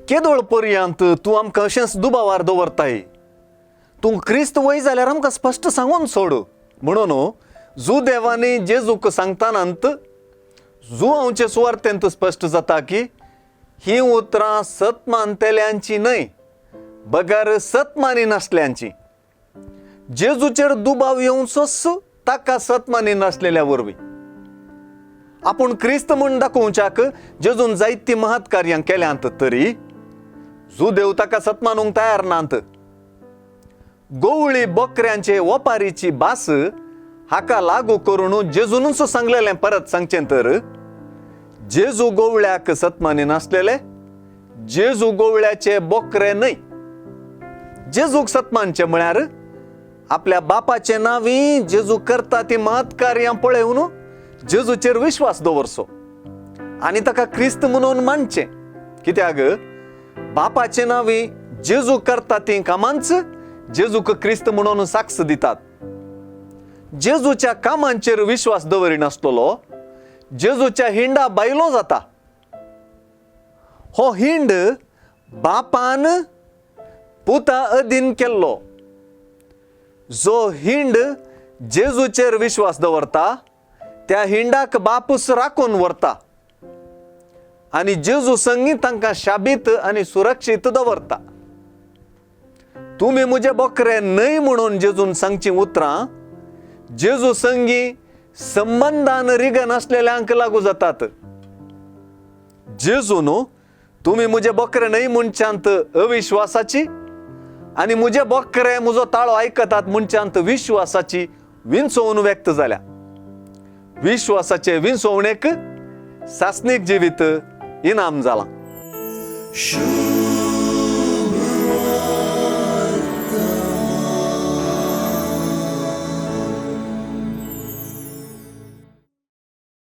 केदोळ पर्यंत तू आमकां अशेंच दुबावार दवरताय. तू क्रिस्त वय जाल्यार आमकां स्पश्ट सांगून सोड. म्हणून जू देवानी जेजूक सांगतानांत जू हांवचे सुवार्थेंत स्पश्ट जाता की ही उतरां सत मानतेल्यांची न्हय, बगार सत मानी नासल्यांची. जेजूचेर दुबाव येवचोच ताका सत मानी नासलेल्या वरवीं. आपूण क्रिस्त म्हूण दाखोवच्याक जेजून जायतीं महत् कार्यां केल्यांत तरी जू देव ताका सत मानूंक तयार नात. गोवळी बोकऱ्यांचे ओपारीची भास हाका लागू करून जेजूनच सांगलेलें परत सांगचें तर जेजू गोवळ्याक सत मानी नासलेले, जेजू गोवळ्याचे बोकरे न्हय. जेजूक सत मानचें म्हळ्यार आपल्या बापाचे नांवी जेजू करता ती महत् कार्यां पळयून जेजूचेर विश्वास दवरचो आनी ताका क्रिस्त म्हणून मानचें. कित्याक बापाचे नांवी जेजू करता ती कामांच जेजूक क्रिस्त म्हणून साक्ष दितात. जेजूच्या कामांचेर विश्वास दवरिनासतलो जेजूच्या हिंडा बायलो जाता. हो हिंड बापान पुता अधीन केल्लो. जो हिंड जेजूचेर विश्वास दवरता त्या हिंडाक बापूस राखून व्हरता आनी जेजू संगी तांकां शाबीत आनी सुरक्षीत दवरता. तुमी म्हजे बोकरे न्हय म्हणून जेजून सांगची उतरां जेजू संगी संबंधान रिगन आसलेल्यांक लागू जातात. जेजून तुमी म्हजे बोकरे न्हय म्हणच्यांत अविश्वासाची आनी म्हजे बोकरे म्हजो ताळो आयकतात म्हणच्यांत विश्वासाची विंचोवन व्यक्त जाल्या. विश्वासाचे विंचोवणेक सासणीक जिवीत इनाम जालां.